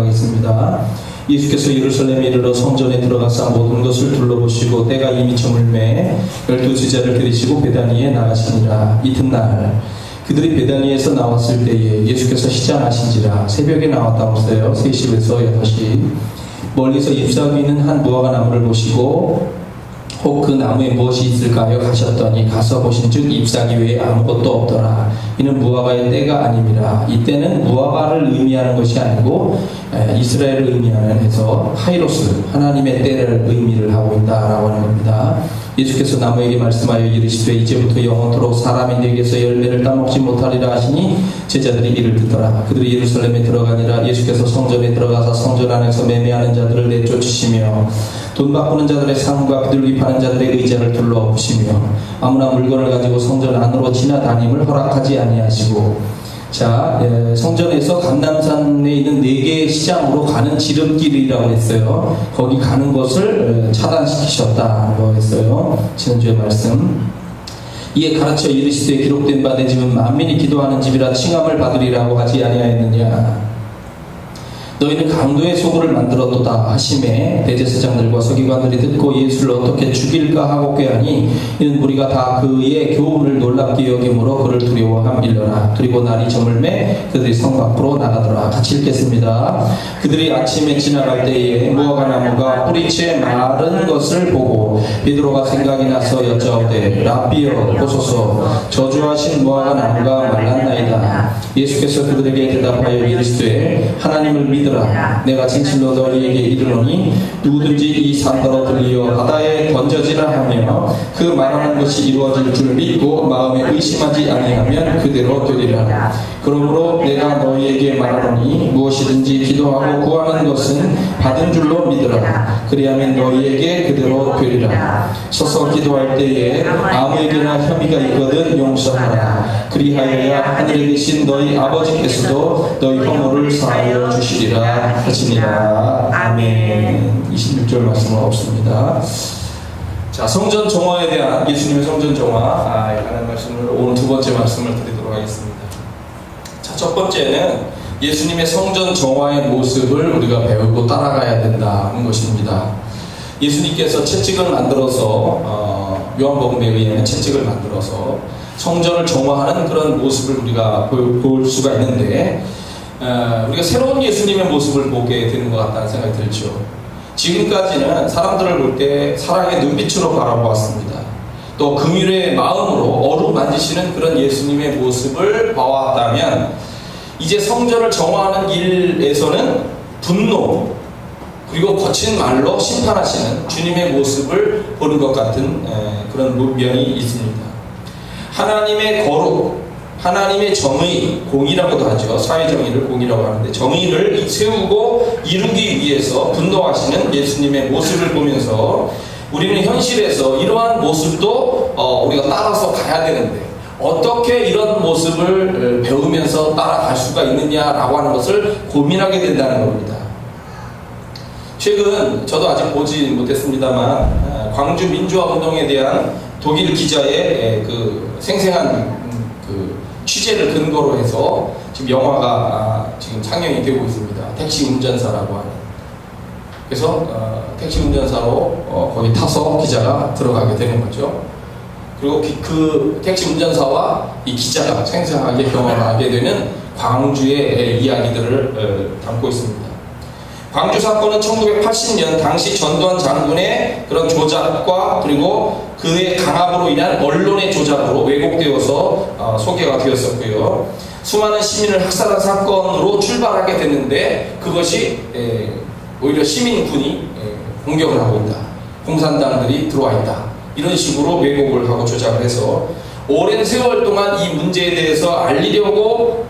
하겠습니다. 예수께서 예루살렘에 이르러 성전에 들어가사 모든 것을 둘러보시고 때가 이미 저물매 12제자를 데리시고 베다니에 나가시니라. 이튿날 그들이 베다니에서 나왔을 때에 예수께서 시장하신지라. 새벽에 나왔다고 했어요. 3시에서 6시. 멀리서 잎사귀는 한 무화과 나무를 보시고 혹 그 나무에 무엇이 있을까요? 하셨더니 가서 보신즉 잎사귀 외에 아무것도 없더라. 이는 무화과의 때가 아님이라. 이때는 무화과를 의미하는 것이 아니고 이스라엘을 의미하는 해서 하이로스 하나님의 때를 의미를 하고 있다라고 하는 겁니다. 예수께서 나무에게 말씀하여 이르시되 이제부터 영원토록 사람이 내게서 열매를 따먹지 못하리라 하시니 제자들이 이를 듣더라. 그들이 예루살렘에 들어가니라. 예수께서 성전에 들어가서 성전 안에서 매매하는 자들을 내쫓으시며 돈 바꾸는 자들의 상과 비둘기 파는 자들의 의자를 둘러보시며 아무나 물건을 가지고 성전 안으로 지나다님을 허락하지 아니하시고. 자, 성전에서 감람산에 있는 4개의 시장으로 가는 지름길이라고 했어요. 거기 가는 것을 차단시키셨다고 했어요. 지난주에 말씀. 이에 가르쳐 이르시되 기록된 바 내 집은 만민이 기도하는 집이라 칭함을 받으리라고 하지 아니하였느냐. 너희는 강도의 소굴을 만들었도다 하시매 대제사장들과 서기관들이 듣고 예수를 어떻게 죽일까 하고 꾀하니 이는 우리가 다 그의 교훈을 놀랍게 여김으로 그를 두려워함일러라. 그리고 날이 저물매 그들이 성 밖으로 나가더라. 같이 읽겠습니다. 그들이 아침에 지나갈 때에 무화과 나무가 뿌리채 마른 것을 보고 베드로가 생각이 나서 여짜오되 라비여 보소서 저주하신 무화과 나무가 말랐나이다. 예수께서 그들에게 대답하여 이르시되 하나님을 믿으라. 내가 진실로 너희에게 이르노니 누구든지 이 산더러 들리어 바다에 던져지라 하며 그 말하는 것이 이루어질 줄 믿고 마음에 의심하지 아니하면 그대로 되리라. 그러므로 내가 너희에게 말하노니 무엇이든지 기도하고 구하는 것은 받은 줄로 믿으라. 그리하면 너희에게 그대로 되리라. 서서 기도할 때에 아무에게나 혐의가 있거든 용서하라. 그리하여야 하늘에 계신 너희 아버지께서도 너희 혐오를 사하여 주시리라 하시니라. 아멘. 26절 말씀은 없습니다. 자, 성전 정화에 대한 예수님의 성전 정화에 관한 말씀을 오늘 두 번째 말씀을 드리도록 하겠습니다. 자, 첫 번째는 예수님의 성전 정화의 모습을 우리가 배우고 따라가야 된다는 것입니다. 예수님께서 채찍을 만들어서 요한복음에 의하면 채찍을 만들어서 성전을 정화하는 그런 모습을 우리가 볼 수가 있는데 우리가 새로운 예수님의 모습을 보게 되는 것 같다는 생각이 들죠. 지금까지는 사람들을 볼 때 사랑의 눈빛으로 바라보았습니다. 또 긍휼의 마음으로 어루만지시는 그런 예수님의 모습을 봐왔다면 이제 성전을 정화하는 길에서는 분노 그리고 거친 말로 심판하시는 주님의 모습을 보는 것 같은 그런 면이 있습니다. 하나님의 거룩, 하나님의 정의, 공의라고도 하죠. 사회정의를 공의라고 하는데 정의를 세우고 이루기 위해서 분노하시는 예수님의 모습을 보면서 우리는 현실에서 이러한 모습도 우리가 따라서 가야 되는데 어떻게 이런 모습을 배우면서 따라갈 수가 있느냐라고 하는 것을 고민하게 된다는 겁니다. 최근 저도 아직 보지 못했습니다만 광주 민주화운동에 대한 독일 기자의 그 생생한 그 취재를 근거로 해서 지금 영화가 지금 상영이 되고 있습니다. 택시 운전사라고 하는. 그래서 택시 운전사로 거기 타서 기자가 들어가게 되는 거죠. 그리고 그 택시 운전사와 이 기자가 생생하게 경험하게 되는 광주의 이야기들을 담고 있습니다. 광주 사건은 1980년 당시 전두환 장군의 그런 조작과 그리고 그의 강압으로 인한 언론의 조작으로 왜곡되어서 소개가 되었었고요. 수많은 시민을 학살한 사건으로 출발하게 됐는데 그것이 오히려 시민군이 공격을 하고 있다. 공산당들이 들어와 있다. 이런 식으로 왜곡을 하고 조작을 해서 오랜 세월 동안 이 문제에 대해서 알리려고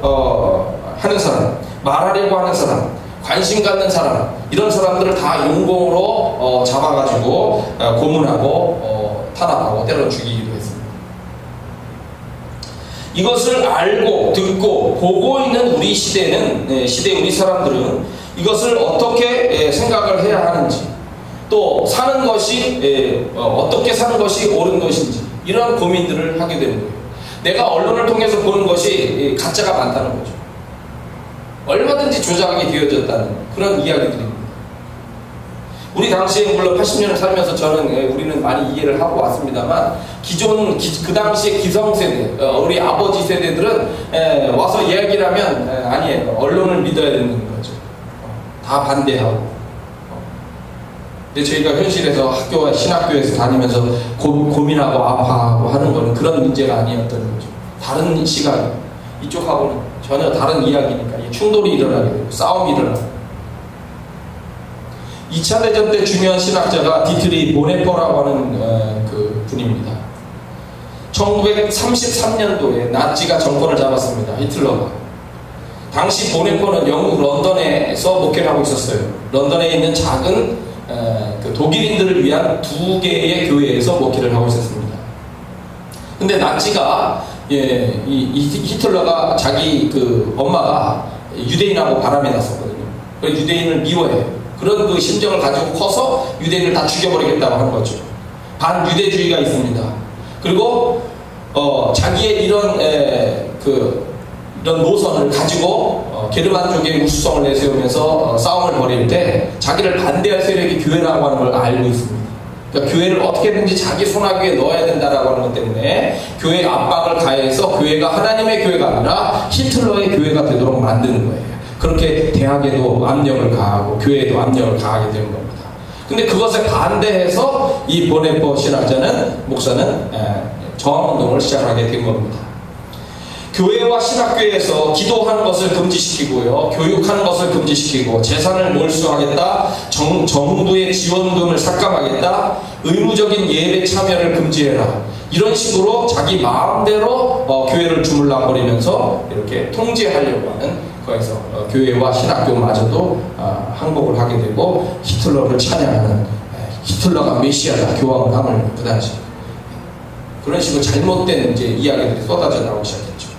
하는 사람, 말하려고 하는 사람, 관심 갖는 사람, 이런 사람들을 다 용공으로 잡아가지고 고문하고 탄압하고 때려 죽이기도 했습니다. 이것을 알고 듣고 보고 있는 우리 시대는 시대 우리 사람들은 이것을 어떻게 생각을 해야 하는지, 또 사는 것이 어떻게 사는 것이 옳은 것인지 이러한 고민들을 하게 되는 거예요. 내가 언론을 통해서 보는 것이 가짜가 많다는 거죠. 얼마든지 조작이 되어졌다는 그런 이야기들입니다. 우리 당시에 물론 80년을 살면서 우리는 많이 이해를 하고 왔습니다만 기존 그 당시에 기성세대 우리 아버지 세대들은 와서 이야기를 하면 아니에요. 언론을 믿어야 되는 거죠. 다 반대하고. 근데 저희가 현실에서 신학교에서 다니면서 고민하고 아파하고 하는 거는 그런 문제가 아니었던 거죠. 다른 시각, 이쪽하고는 전혀 다른 이야기니까 충돌이 일어나게 되고 싸움이 일어나고. 2차 대전 때 중요한 신학자가 디트리 보네퍼라고 하는 그 분입니다. 1933년도에 나치가 정권을 잡았습니다. 히틀러가. 당시 보네퍼는 영국 런던에서 목회를 하고 있었어요. 런던에 있는 작은 그 독일인들을 위한 2개의 교회에서 목회를 하고 있었습니다. 근데 나치가 히틀러가 자기 그 엄마가 유대인하고 바람이 났었거든요. 유대인을 미워해요. 그런 그 심정을 가지고 커서 유대인을 다 죽여버리겠다고 하는 거죠. 반유대주의가 있습니다. 그리고 자기의 이런 노선을 가지고 게르만족의 우수성을 내세우면서 싸움을 벌일 때 자기를 반대할 세력이 교회라고 하는 걸 알고 있습니다. 그러니까 교회를 어떻게든지 자기 손아귀에 넣어야 된다라고 하는 것 때문에 교회에 압박을 가해서 교회가 하나님의 교회가 아니라 히틀러의 교회가 되도록 만드는 거예요. 그렇게 대학에도 압력을 가하고 교회에도 압력을 가하게 되는 겁니다. 근데 그것에 반대해서 이 보네퍼 목사는 저항운동을 시작하게 된 겁니다. 교회와 신학교에서 기도하는 것을 금지시키고요, 교육하는 것을 금지시키고, 재산을 몰수하겠다, 정부의 지원금을 삭감하겠다, 의무적인 예배 참여를 금지해라. 이런 식으로 자기 마음대로 교회를 주물러버리면서 이렇게 통제하려고 하는 거기서 교회와 신학교마저도 항복을 하게 되고 히틀러를 찬양하는 히틀러가 메시아다 교황함을 그 당시 그런 식으로 잘못된 이제 이야기들이 쏟아져 나오기 시작했죠.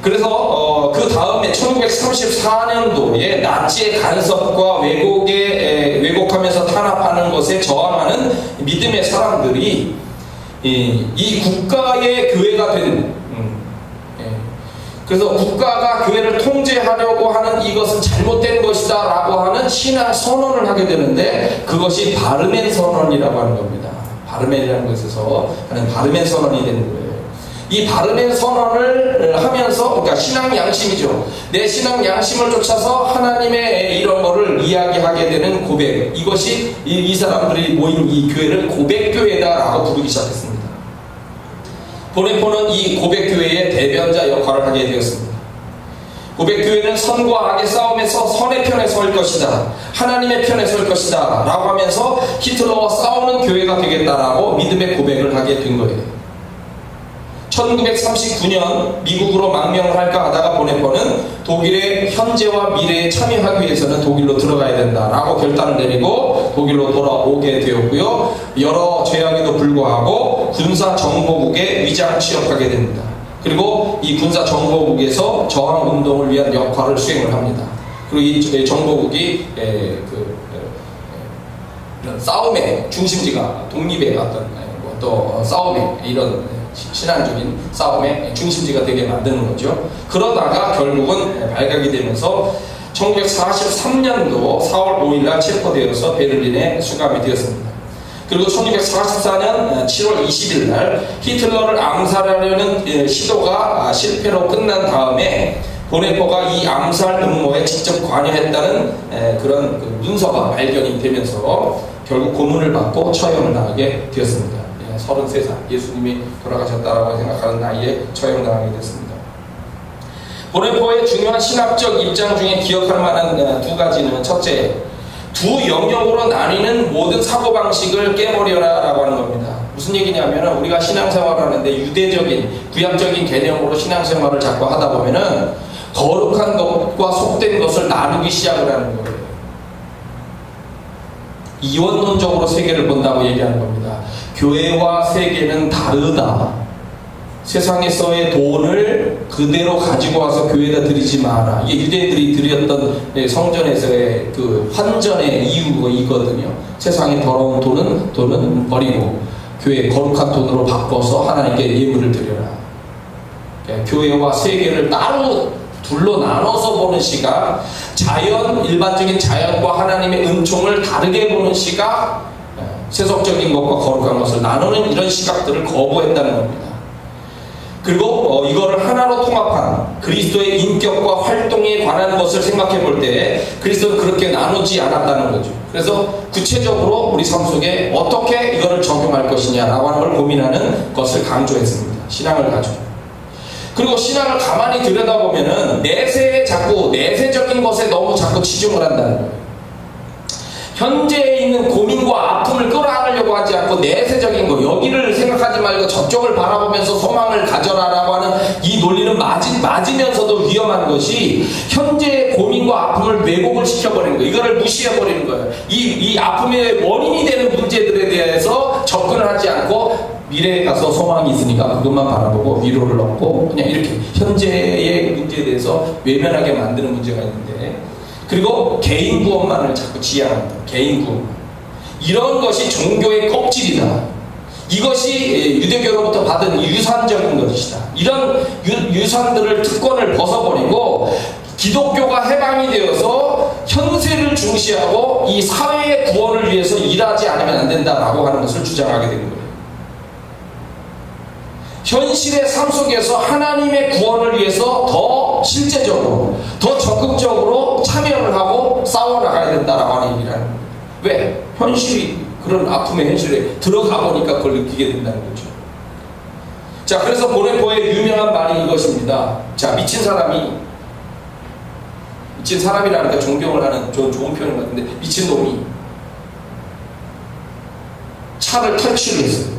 그래서 그 다음에 1934년도에 나치의 간섭과 왜곡하면서 탄압하는 것에 저항하는 믿음의 사람들이 이 국가의 교회가 된 그래서 국가가 교회를 통제하려고 하는 이것은 잘못된 것이다 라고 하는 신앙 선언을 하게 되는데 그것이 바르멘 선언이라고 하는 겁니다. 바르멘이라는 것에서 하는 바르멘 선언이 되는 거예요. 이 바르멘 선언을 하면서 그러니까 신앙 양심이죠. 내 신앙 양심을 쫓아서 하나님의 이런 거를 이야기하게 되는 고백. 이것이 이 사람들이 모인 이 교회를 고백교회다라고 부르기 시작했습니다. 보네퍼는 이 고백교회의 대변자 역할을 하게 되었습니다. 고백교회는 선과 악의 싸움에서 선의 편에 설 것이다, 하나님의 편에 설 것이다 라고 하면서 히틀러와 싸우는 교회가 되겠다라고 믿음의 고백을 하게 된 거예요. 1939년 미국으로 망명을 할까 하다가 보네퍼는 독일의 현재와 미래에 참여하기 위해서는 독일로 들어가야 된다라고 결단을 내리고 독일로 돌아오게 되었고요. 여러 죄악에도 불구하고 군사정보국에 위장 취업하게 됩니다. 그리고 이 군사정보국에서 저항운동을 위한 역할을 수행을 합니다. 그리고 이 정보국이 이런 싸움의 중심지가 독립의 또 싸움의 이런 신앙적인 싸움의 중심지가 되게 만드는 거죠. 그러다가 결국은 발각이 되면서 1943년도 4월 5일날 체포되어서 베를린에 수감이 되었습니다. 그리고 1944년 7월 20일날 히틀러를 암살하려는 시도가 실패로 끝난 다음에 보네퍼가 이 암살 음모에 직접 관여했다는 그런 문서가 발견이 되면서 결국 고문을 받고 처형을 당하게 되었습니다. 33살, 예수님이 돌아가셨다라고 생각하는 나이에 처형당하게 됐습니다. 보네퍼의 중요한 신학적 입장 중에 기억할 만한 두 가지는 첫째, 두 영역으로 나뉘는 모든 사고방식을 깨버려라 라고 하는 겁니다. 무슨 얘기냐면 우리가 신앙생활을 하는데 유대적인 구약적인 개념으로 신앙생활을 자꾸 하다 보면은 거룩한 것과 속된 것을 나누기 시작을 하는 거예요. 이원론적으로 세계를 본다고 얘기하는 겁니다. 교회와 세계는 다르다. 세상에서의 돈을 그대로 가지고 와서 교회에다 드리지 마라. 이게 유대인들이 드렸던 성전에서의 그 환전의 이유이거든요. 세상에 더러운 돈은 버리고 교회 거룩한 돈으로 바꿔서 하나님께 예물을 드려라. 교회와 세계를 따로 둘로 나눠서 보는 시각, 일반적인 자연과 하나님의 은총을 다르게 보는 시각, 세속적인 것과 거룩한 것을 나누는 이런 시각들을 거부했다는 겁니다. 그리고 이거를 하나로 통합한 그리스도의 인격과 활동에 관한 것을 생각해 볼 때 그리스도는 그렇게 나누지 않았다는 거죠. 그래서 구체적으로 우리 삶 속에 어떻게 이거를 적용할 것이냐라고 하는 걸 고민하는 것을 강조했습니다. 신앙을 가지고. 그리고 신앙을 가만히 들여다보면은 내세적인 것에 너무 자꾸 치중을 한다는 거예요. 현재에 있는 고민과 아픔을 끌어안으려고 하지 않고 내세적인 거, 여기를 생각하지 말고 저쪽을 바라보면서 소망을 가져라라고 하는 이 논리는 맞으면서도 위험한 것이 현재의 고민과 아픔을 왜곡을 시켜버리는 거예요. 이거를 무시해버리는 거예요. 이 아픔의 원인이 되는 문제들에 대해서 접근을 하지 않고 미래에 가서 소망이 있으니까 그것만 바라보고 위로를 얻고 그냥 이렇게 현재의 문제에 대해서 외면하게 만드는 문제가 있는데, 그리고 개인 구원만을 자꾸 지향한다. 개인 구원. 이런 것이 종교의 껍질이다. 이것이 유대교로부터 받은 유산적인 것이다. 이런 유산들을 특권을 벗어버리고 기독교가 해방이 되어서 현세를 중시하고 이 사회의 구원을 위해서 일하지 않으면 안 된다라고 하는 것을 주장하게 되는 거예요. 현실의 삶 속에서 하나님의 구원을 위해서 더 실제적으로, 더 적극적으로 참여를 하고 싸워나가야 된다라고 하는 얘기를 하는 거예요. 왜? 현실이 그런 아픔의 현실에 들어가 보니까 그걸 느끼게 된다는 거죠. 자, 그래서 보네포의 유명한 말이 이것입니다. 자, 미친 사람이라니까 존경을 하는 좋은 표현 같은데, 미친 놈이 차를 탈취를 했어요.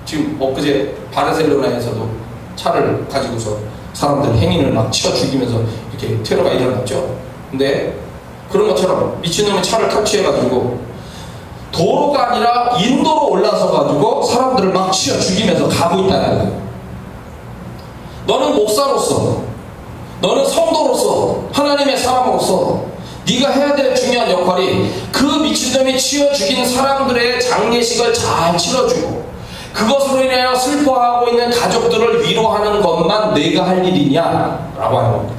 지금 엊그제 바르셀로나에서도 차를 가지고서 사람들 행인을 막 치어 죽이면서 이렇게 테러가 일어났죠. 근데 그런 것처럼 미친놈이 차를 탈취해가지고 도로가 아니라 인도로 올라서가지고 사람들을 막 치어 죽이면서 가고 있다는 거예요. 너는 목사로서, 너는 성도로서, 하나님의 사람으로서 네가 해야 될 중요한 역할이 그 미친놈이 치어 죽인 사람들의 장례식을 잘 치러주고 그것으로 인하여 슬퍼하고 있는 가족들을 위로하는 것만 내가 할 일이냐? 라고 하는 겁니다.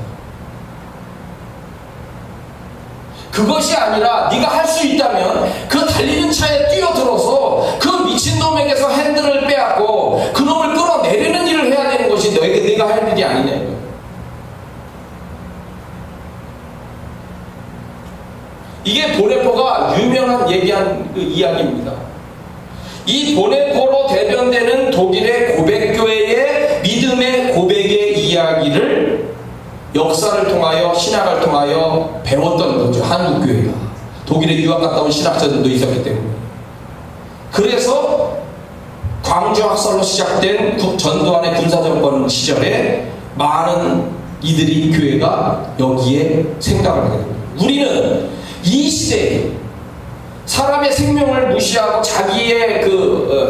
그것이 아니라 네가 할 수 있다면 그 달리는 차에 뛰어들어서 그 미친놈에게서 핸들을 빼앗고 그놈을 끌어내리는 일을 해야 되는 것이 네가 할 일이 아니냐 이거예요. 이게 보네포가 유명한 얘기한 그 이야기입니다. 이 보네포로 대변되는 독일의 고백교회의 믿음의 고백의 이야기를 역사를 통하여 신학을 통하여 배웠던 거죠. 한국교회가. 독일에 유학 갔다 온 신학자들도 있었기 때문에. 그래서 광주학살로 시작된 전두환의 군사정권 시절에 많은 이들이 교회가 여기에 생각을 하게 됩니다. 우리는 이 시대에 사람의 생명을 무시하고 자기의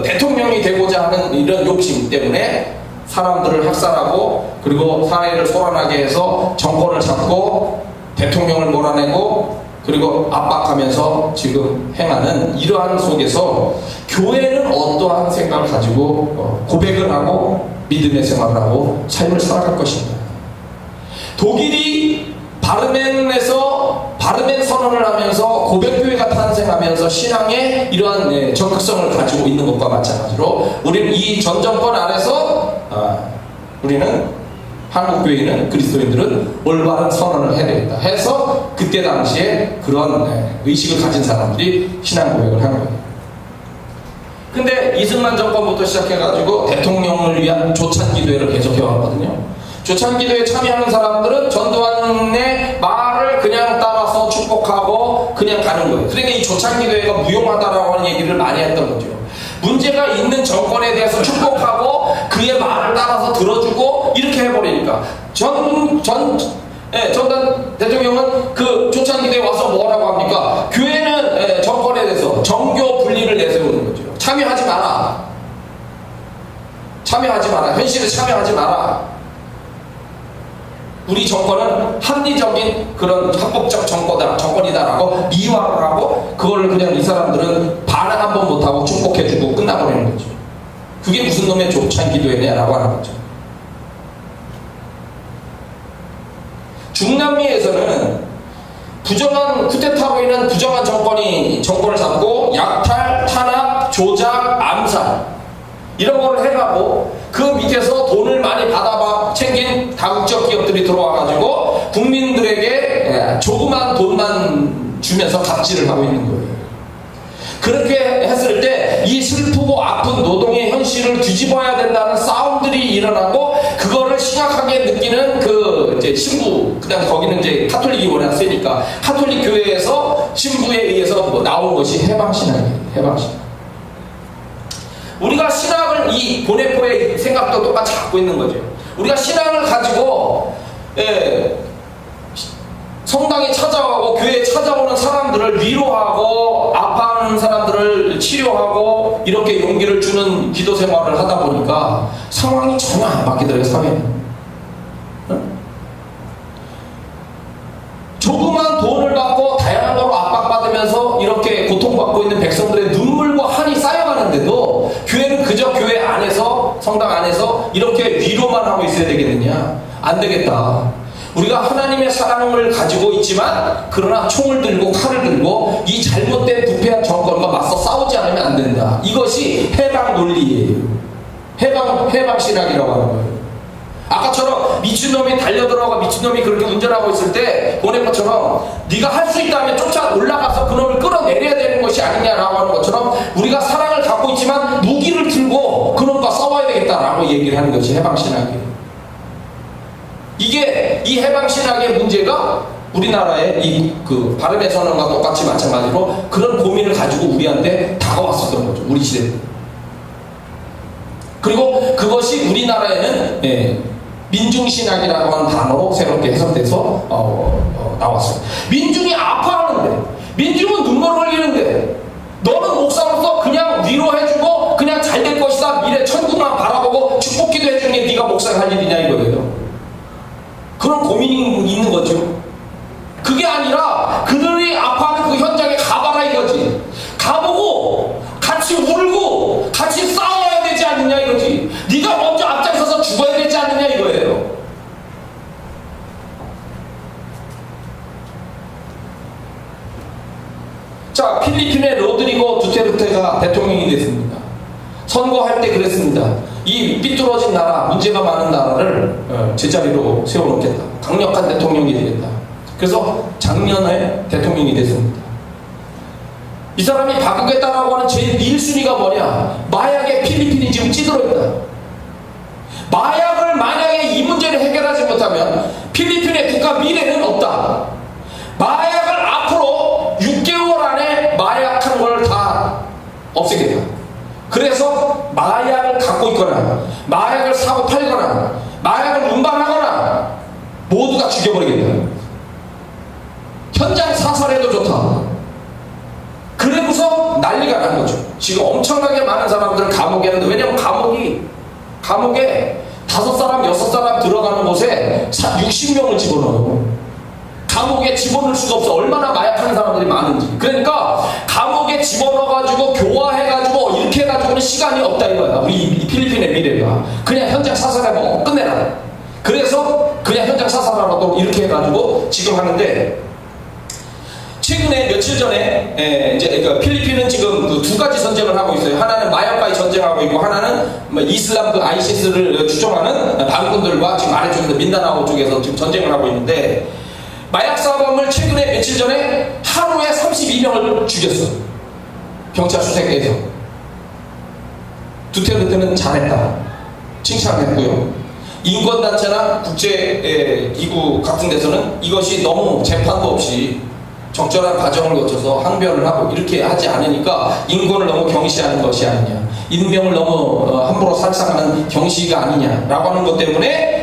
대통령이 되고자 하는 이런 욕심 때문에 사람들을 학살하고 그리고 사회를 소란하게 해서 정권을 잡고 대통령을 몰아내고 그리고 압박하면서 지금 행하는 이러한 속에서 교회는 어떠한 생각을 가지고 고백을 하고 믿음의 생활을 하고 삶을 살아갈 것인가. 독일이 바르멘 선언을 하면서 고백교회가 탄생하면서 신앙의 이러한 적극성을 가지고 있는 것과 마찬가지로 우리는 이 전 정권 안에서 우리는 한국교회는 그리스도인들은 올바른 선언을 해야 되겠다 해서 그때 당시에 그런 의식을 가진 사람들이 신앙 고백을 한 거예요. 근데 이승만 정권부터 시작해가지고 대통령을 위한 조찬기도회를 계속해왔거든요. 조찬기도에 참여하는 사람들은 전두환의 말을 그냥 따라서 축복하고 그냥 가는 거예요. 그러니까 이 조찬기도회가 무용하다라고 하는 얘기를 많이 했던 거죠. 문제가 있는 정권에 대해서 축복하고 그의 말을 따라서 들어주고 이렇게 해버리니까 전두환 대통령은 그 조찬기도에 와서 뭐라고 합니까? 교회는 정권에 대해서 정교 분리를 내세우는 거죠. 참여하지 마라. 현실에 참여하지 마라. 우리 정권은 합리적인 그런 합법적 정권이다라고 미화를 하고 그걸 그냥 이 사람들은 반응 한 번 못하고 축복해주고 끝나버리는 거죠. 그게 무슨 놈의 조찬기도회냐라고 하는 거죠. 중남미에서는 부정한 쿠데타로 인한 부정한 정권을 잡고 약탈, 탄압, 조작, 암살 이런 거를 해가고 그 밑에서 돈을 많이 받아 챙긴 다국적 기업들이 들어와가지고 국민들에게 조그만 돈만 주면서 갑질을 하고 있는 거예요. 그렇게 했을 때 이 슬프고 아픈 노동의 현실을 뒤집어야 된다는 싸움들이 일어나고 그거를 심각하게 느끼는 그 이제 신부, 그다음 거기는 이제 카톨릭이 워낙 세니까 카톨릭 교회에서 신부에 의해서 나온 것이 해방신학이에요. 해방신학. 우리가 신학을 이 보네포의 생각도 똑같이 갖고 있는 거죠. 우리가 신학을 가지고 성당에 찾아오고 교회에 찾아오는 사람들을 위로하고 아파하는 사람들을 치료하고 이렇게 용기를 주는 기도 생활을 하다 보니까 상황이 전혀 안 바뀌더라고요. 사회는. 조그만 돈을 받고 다양한 걸로 압박받으면서 이렇게 고통받고 있는 백성들의 눈물과 한이 쌓여가는데도 교회는 그저 교회 안에서, 성당 안에서 이렇게 위로만 하고 있어야 되겠느냐? 안 되겠다. 우리가 하나님의 사랑을 가지고 있지만 그러나 총을 들고 칼을 들고 이 잘못된 부패한 정권과 맞서 싸우지 않으면 안 된다. 이것이 해방 논리예요. 해방 신학이라고 하는 거예요. 아까처럼 미친놈이 달려들어가 미친놈이 그렇게 운전하고 있을 때 보낸 것처럼 네가 할 수 있다면 쫓아 올라가서 그놈을 끌어내려야 되는 것이 아니냐라고 하는 것처럼 우리가 사랑을 갖고 있지만 무기를 들고 그놈과 싸워야 되겠다라고 얘기를 하는 것이 해방 신학이에요. 이게 이 해방신학의 문제가 우리나라의 이 그 바름의 선언과 똑같이 마찬가지로 그런 고민을 가지고 우리한테 다가왔었던 거죠. 우리 시대. 그리고 그것이 우리나라에는 민중신학이라고 하는 단어로 새롭게 해석돼서 나왔어요. 민중이 아파하는데, 민중은 눈물 흘리는데, 너는 목사로서 그냥 위로해주고 그냥 잘 될 것이다 미래 천국만 바라보고 축복기도 해주는 게 네가 목사가 할 일이냐 이거예요. 그런 고민이 있는 거죠. 그게 아니라 그들이 아파하는 그 현장에 가봐라 이거지. 가보고 같이 울고 같이 싸워야 되지 않느냐 이거지. 네가 먼저 앞장서서 죽어야 되지 않느냐 이거예요. 자, 필리핀의 로드리고 두테르테가 대통령이 됐습니다. 선거할 때 그랬습니다. 이 삐뚤어진 나라, 문제가 많은 나라를 제자리로 세워놓겠다. 강력한 대통령이 되겠다. 그래서 작년에 대통령이 됐습니다. 이 사람이 바꾸겠다라고 하는 제일 1순위가 뭐냐? 마약에 필리핀이 지금 찌들어있다. 마약을 만약에 이 문제를 해결하지 못하면 필리핀의 국가 미래는 없다. 마약을 앞으로 6개월 안에 마약한 걸 다 없애겠다. 그래서 마약을 갖고 있거나 마약을 사고 팔거나 마약을 운반하거나 모두가 죽여버리겠다. 현장 사살해도 좋다. 그래서 난리가 난 거죠. 지금 엄청나게 많은 사람들을 감옥에 하는데, 왜냐면 감옥에 5사람 6사람 들어가는 곳에 60명을 집어넣어. 감옥에 집어넣을 수가 없어. 얼마나 마약하는 사람들이 많은지. 그러니까 감옥에 집어넣어가지고 교화해가지고 이렇게 해가지고는 시간이 없다 이거야. 우리 이 필리핀의 미래가. 그냥 현장 사살해보고 끝내라. 그래서 그냥 현장 사살하라고 이렇게 해가지고 지금 하는데, 최근에 며칠 전에 이제 그러니까 필리핀은 지금 그 2가지 전쟁을 하고 있어요. 하나는 마약과의 전쟁하고 있고, 하나는 이슬람 그 아이시스를 추종하는 반군들과 지금 아래쪽에서 민다나오 쪽에서 지금 전쟁을 하고 있는데, 마약 사범을 최근에 며칠 전에 하루에 32명을 죽였어. 경찰 수색대에서. 두테르테는 잘했다. 칭찬했고요. 인권단체나 국제기구 같은 데서는 이것이 너무 재판도 없이 적절한 과정을 거쳐서 항변을 하고 이렇게 하지 않으니까 인권을 너무 경시하는 것이 아니냐, 인명을 너무 함부로 살상하는 경시가 아니냐라고 하는 것 때문에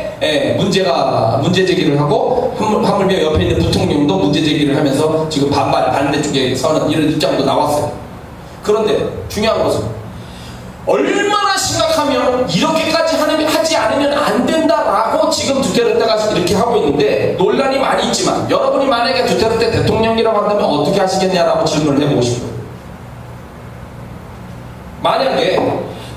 문제 제기를 하고, 하물며 옆에 있는 부통령도 문제 제기를 하면서 지금 반대 쪽에 서는 이런 입장도 나왔어요. 그런데 중요한 것은 얼마나 심각하면 이렇게까지 하지 않으면 안 된다라고 지금 두테르테가 이렇게 하고 있는데, 논란이 많이 있지만 여러분이 만약에 두테르테 대통령이라고 한다면 어떻게 하시겠냐라고 질문을 해보고 싶어요. 만약에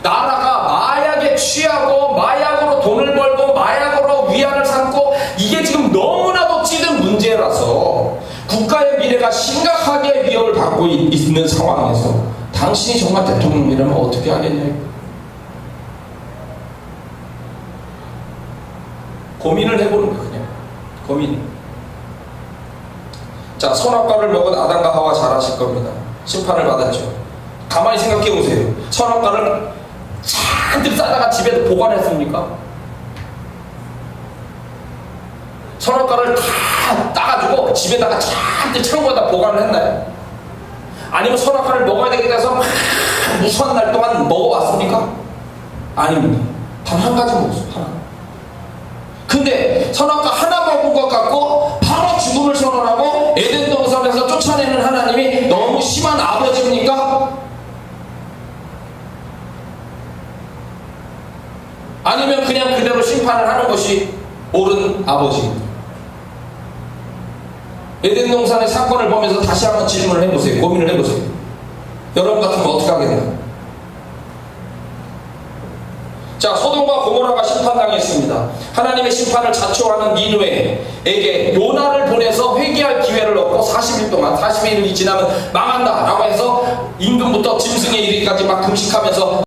나라가 마약에 취하고 마약으로 돈을 벌고 마약으로 위안을 삼고 이게 지금 너무나도 찌든 국가의 미래가 심각하게 위협을 받고 있는 상황에서 당신이 정말 대통령이라면 어떻게 하겠냐고 고민을 해보는 거예요. 그냥 고민. 자, 선악과를 먹은 아담과 하와 잘 아실 겁니다. 심판을 받았죠. 가만히 생각해 보세요. 선악과를 잔뜩 싸다가 집에 보관했습니까? 선악과를 다 따가지고 집에다가 잔뜩 창고에다 보관을 했나요? 아니면 선악과를 먹어야 되겠다 해서 무수한 날 동안 먹어왔습니까? 아닙니다. 단 한 가지 먹었어요. 하나. 근데 선악과 하나 먹은 것 같고 바로 죽음을 선언하고 에덴 동산에서 쫓아내는 하나님이 너무 심한 아버지입니까? 아니면 그냥 그대로 심판을 하는 것이 옳은 아버지입니까? 에덴 동산의 사건을 보면서 다시 한번 질문을 해보세요. 고민을 해보세요. 여러분 같으면 어떻게 하겠나? 자, 소돔과 고모라가 심판당했습니다. 하나님의 심판을 자초하는 니느웨에게 요나를 보내서 회개할 기회를 얻고 40일 동안 40일이 지나면 망한다 라고 해서 임금부터 짐승에 이르기까지 막 금식하면서